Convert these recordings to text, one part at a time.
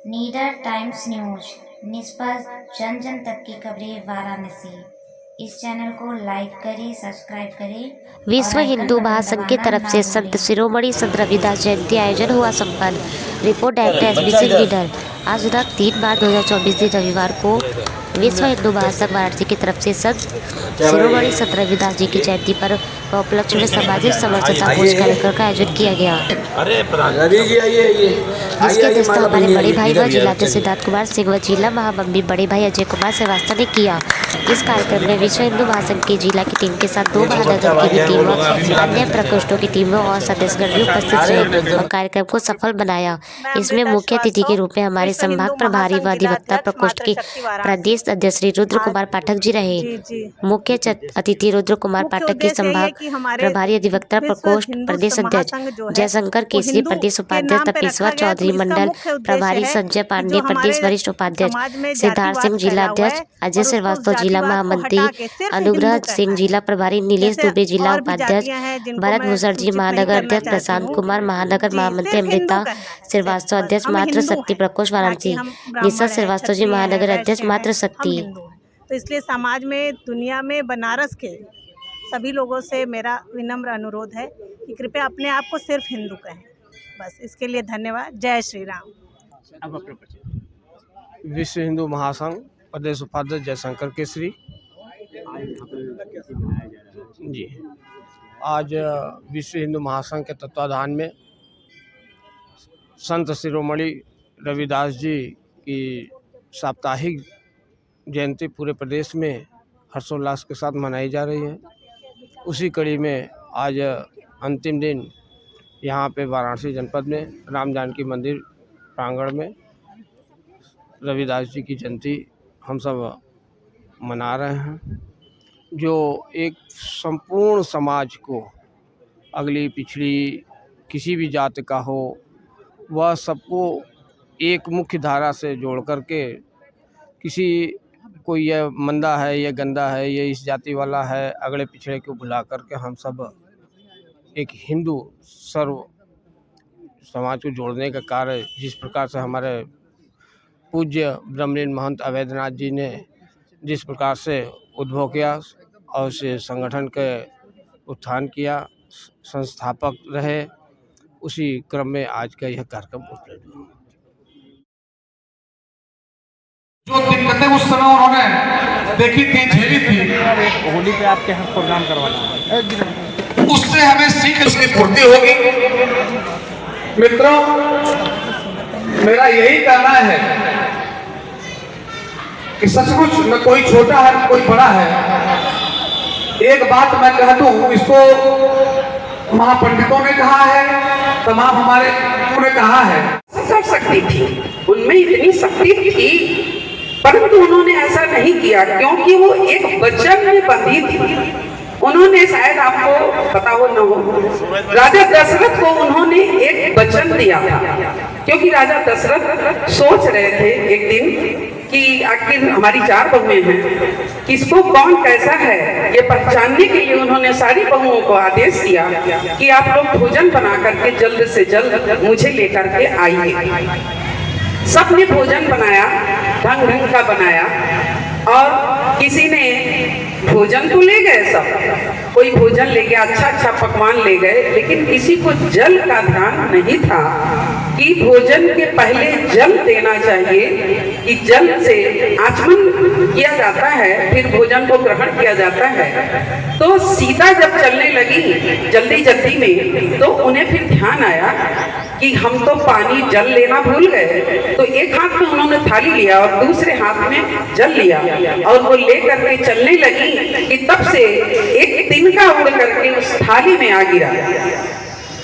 नीडर times news, निष्पक्ष जन जन तक की खबरें वाराणसी। इस चैनल को लाइक करें, सब्सक्राइब करें। विश्व हिंदू महासंघ की तरफ से संत शिरोमणि संत रविदास जयंती आयोजन हुआ संपन्न। Report director SBC leader. आज दिनांक 3 मार्च 2024 दिन रविवार को विश्व हिंदू महासंघ वाराणसी की तरफ से संत शिरोमणि संत रविदास जी की जयंती पर उपलक्ष्य में सामाजिक समरसता भोज कार्यक्रम का आयोजन किया गया, जिसकी अध्यक्षता हमारे बड़े भाई व जिलाध्यक्ष सिद्धार्थ कुमार सिंह व जिला महामंत्री बड़े भाई अजय कुमार श्रीवास्तव ने किया। इस कार्यक्रम में विश्व हिंदू महासंघ की जिला की टीम के साथ 2 महानगर की भी टीम व अन्य प्रकोष्ठों की टीमों और सदस्यगण भी उपस्थित रहे और कार्यक्रम को सफल बनाया। इसमें मुख्य अतिथि के रूप में हमारे संभाग प्रभारी व अधिवक्ता प्रकोष्ठ के प्रदेश अध्यक्ष श्री रुद्र कुमार पाठक जी रहे। मुख्य अतिथि रुद्र कुमार पाठक के संभाग प्रभारी अधिवक्ता प्रकोष्ठ प्रदेश अध्यक्ष जयशंकर केसरी, प्रदेश उपाध्यक्ष तपेश्वर चौधरी, मंडल प्रभारी संजय पांडे, प्रदेश वरिष्ठ उपाध्यक्ष सिद्धार्थ सिंह, जिला अध्यक्ष अजय श्रीवास्तव, जिला महामंत्री अनुग्रह सिंह, जिला प्रभारी नीलेश दुबे, जिला उपाध्यक्ष भरत मुसर्जी, महानगर अध्यक्ष प्रशांत कुमार, महानगर महामंत्री अमृता श्रीवास्तव, अध्यक्ष मातृ शक्ति प्रकोष्ठ वाराणसी निशा श्रीवास्तव जी, महानगर अध्यक्ष मातृ शक्ति। तो इसलिए समाज में, दुनिया में, बनारस के सभी लोगों से मेरा विनम्र अनुरोध है कि कृपया अपने आप को सिर्फ हिंदू कहें। बस इसके लिए धन्यवाद। जय श्री राम। विश्व हिंदू महासंघ प्रदेश उपाध्यक्ष जयशंकर केसरी जी, आज विश्व हिंदू महासंघ के तत्वाधान में संत शिरोमणि रविदास जी की साप्ताहिक जयंती पूरे प्रदेश में हर्षोल्लास के साथ मनाई जा रही है। उसी कड़ी में आज अंतिम दिन यहाँ पे वाराणसी जनपद में राम जानकी मंदिर प्रांगण में रविदास जी की जयंती हम सब मना रहे हैं, जो एक संपूर्ण समाज को, अगली पिछड़ी किसी भी जाति का हो, वह सबको एक मुख्य धारा से जोड़ करके, किसी कोई ये मंदा है, ये गंदा है, ये इस जाति वाला है, अगले पिछड़े को भुला करके हम सब एक हिंदू सर्व समाज को जोड़ने का कार्य, जिस प्रकार से हमारे पूज्य ब्रह्मलीन महंत अवैधनाथ जी ने जिस प्रकार से उद्भव किया और उसे संगठन के उत्थान किया, संस्थापक रहे, उसी क्रम में आज का यह कार्यक्रम उपलब्ध हुआ। जो दिक्कतें उस समय उन्होंने देखी थी, झेली थी, होली पे आपके यहाँ प्रोग्राम करवाना है, उससे हमें सीख उसकी पूर्ति होगी। मित्रों, मेरा यही कहना है कि सचमुच न कोई छोटा है न कोई बड़ा है। एक बात मैं कह दूं, इसको महापंडितों ने कहा है, तमाम हमारे ने कहा है। कर सकती थी, उनमें इतनी शक्ति थी, परंतु उन्होंने ऐसा नहीं किया क्योंकि वो एक वचन में बंधी थी। उन्होंने, शायद आपको पता हो न हो, राजा दशरथ को उन्होंने एक वचन दिया था, क्योंकि राजा दशरथ सोच रहे थे एक दिन कि आखिर हमारी 4 बहुएं हैं, किसको कौन कैसा है ये पहचानने के लिए उन्होंने सारी बहुओं को आदेश दिया कि आप लोग भोजन बना करके जल्द से जल्द मुझे लेकर के आइए। सबने भोजन बनाया, ढंग ढंग का बनाया, और किसी ने भोजन तो ले गए, सब कोई भोजन ले गया, अच्छा अच्छा पकवान ले गए, लेकिन किसी को जल का ध्यान नहीं था कि भोजन के पहले जल देना चाहिए, कि जल से आचमन किया जाता है, फिर भोजन को ग्रहण किया जाता है। तो सीता जब चलने लगी जल्दी जल्दी में, तो उन्हें फिर ध्यान आया कि हम तो पानी जल लेना भूल गए। तो एक हाथ में उन्होंने थाली लिया और दूसरे हाथ में जल लिया, और वो लेकर के चलने लगी कि तब से एक तिनका उड़ करके उस थाली में आ गिरा।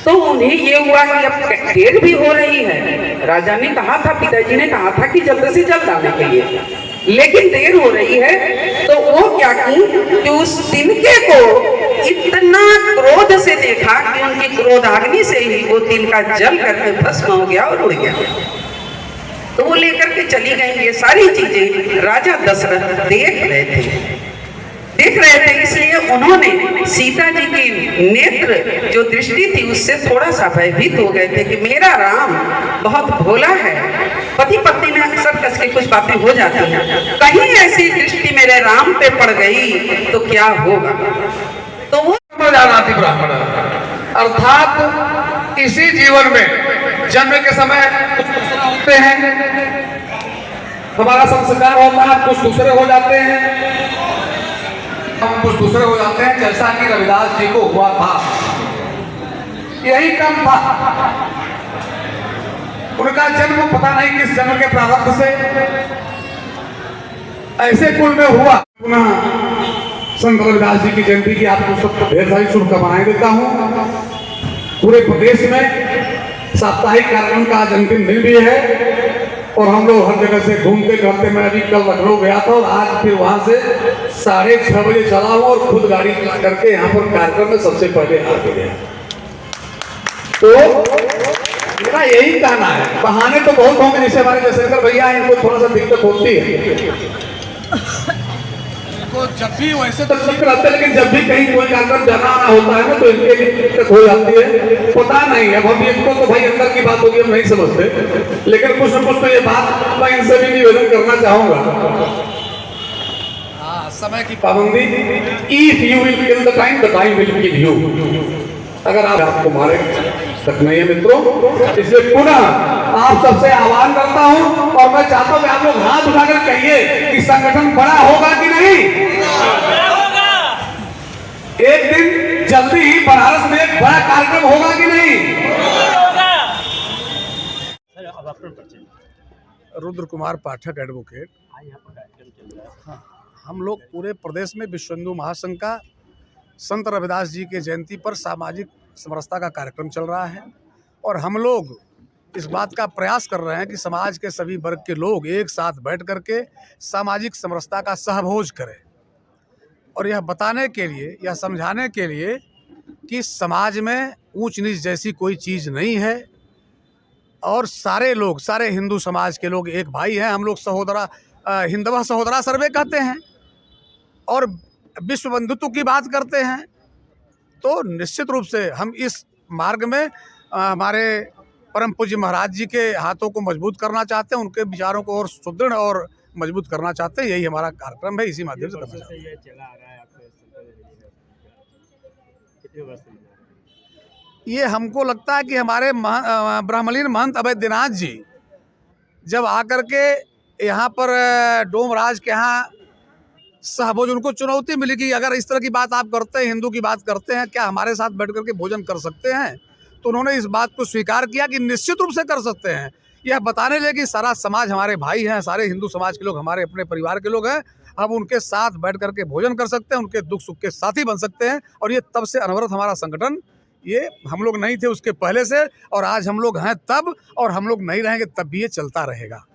तो उन्हें ये हुआ कि अब देर भी हो रही है। राजा ने कहा था, पिताजी ने कहा था कि जल्द से जल्द आने के लिए, लेकिन देर हो रही है। तो वो क्या की कि उस तिनके को इतना क्रोध से देखा कि उनकी क्रोधाग्नि से ही वो तिनका जल करके भस्म हो गया और उड़ गया। तो वो लेकर के चली गई। ये सारी चीजें राजा दशरथ देख रहे थे, इसलिए उन्होंने सीता जी की नेत्र जो दृष्टि थी उससे थोड़ा सा भयभीत हो गए थे कि मेरा राम बहुत भोला है, पति पत्नी कभी कुछ बातें हो जाती हैं, कहीं ऐसी दृष्टि मेरे राम पे पड़ गई तो क्या होगा। तो वो जानाति ब्राह्मण, अर्थात इसी जीवन में जन्म के समय कुछ दूसरे होते हैं, हमारा संस्कार होता है, कुछ दूसरे हो जाते हैं, हम कुछ दूसरे हो जाते हैं, जैसा कि रविदास जी को हुआ था। यही कम था उनका जन्म, पता नहीं किस जन्म के प्रारब्ध से ऐसे कुल में हुआ। पुनः संत रविदास जी की जयंती की आपको सबको ढेर सारी शुभकामनाएं देता हूँ। पूरे प्रदेश में साप्ताहिक कार्यक्रम का आज अंतिम दिन भी है और हम लोग हर जगह से घूमते करते, मैं अभी कल लखनऊ गया था और आज फिर वहां से 6:30 बजे चला हूँ और खुद गाड़ी चला करके यहाँ पर कार्यक्रम में सबसे पहले आके गया। तो मेरा यही कहना है, बहाने तो बहुत होंगे, जैसे हमारे जयशंकर भैया इनको थोड़ा सा दिक्कत होती है, जब भी वैसे तो ठीक रहते, लेकिन जब भी कहीं कोई कार्यक्रम जाना आना होता है ना तो इनके लिए दिक्कत हो जाती है। पता नहीं, अब हम इनको तो भाई अंदर की बात होगी, हम नहीं समझते, लेकिन कुछ न कुछ तो ये बात मैं इनसे भी निवेदन करना चाहूंगा। समय की पाबंदी, if you will kill the time will kill you. अगर आपको मारे तक नहीं है मित्रों, इसलिए पुनः आप सबसे आह्वान करता हूं और मैं चाहता हूं कि आप लोग हाथ उठाकर कहिए कि संगठन बड़ा होगा कि नहीं। एक दिन जल्दी ही बनारस में एक बड़ा कार्यक्रम होगा कि नहीं। रुद्र कुमार पाठक, एडवोकेट। हाँ, हम लोग पूरे प्रदेश में विश्व हिंदू महासंघ का संत रविदास जी के जयंती पर सामाजिक समरसता का कार्यक्रम चल रहा है और हम लोग इस बात का प्रयास कर रहे हैं कि समाज के सभी वर्ग के लोग एक साथ बैठ करके सामाजिक समरसता का सहभोज करें और यह बताने के लिए, यह समझाने के लिए कि समाज में ऊंच नीच जैसी कोई चीज़ नहीं है और सारे लोग, सारे हिंदू समाज के लोग एक भाई हैं। हम लोग सहोदरा, हिंदवा सहोदरा सर्वे कहते हैं और विश्व बंधुत्व की बात करते हैं। तो निश्चित रूप से हम इस मार्ग में हमारे परम पूज्य महाराज जी के हाथों को मजबूत करना चाहते हैं, उनके विचारों को और सुदृढ़ और मजबूत करना चाहते हैं। यही हमारा कार्यक्रम है, इसी माध्यम से करना चाहते हैं। ये हमको लगता है कि हमारे ब्रह्मलीन महंत अवैधनाथ जी जब आकर के यहाँ पर डोमराज के यहाँ सहभोज, उनको चुनौती मिली कि अगर इस तरह की बात आप करते हैं, हिंदू की बात करते हैं, क्या हमारे साथ बैठ करके भोजन कर सकते हैं। तो उन्होंने इस बात को स्वीकार किया कि निश्चित रूप से कर सकते हैं। यह बताने लगे कि सारा समाज हमारे भाई हैं, सारे हिंदू समाज के लोग हमारे अपने परिवार के लोग हैं, हम उनके साथ बैठ करके भोजन कर सकते हैं, उनके दुख सुख के साथी बन सकते हैं। और ये तब से अनवरत हमारा संगठन, ये हम लोग नहीं थे उसके पहले से और आज हम लोग हैं तब, और हम लोग नहीं रहेंगे तब भी ये चलता रहेगा।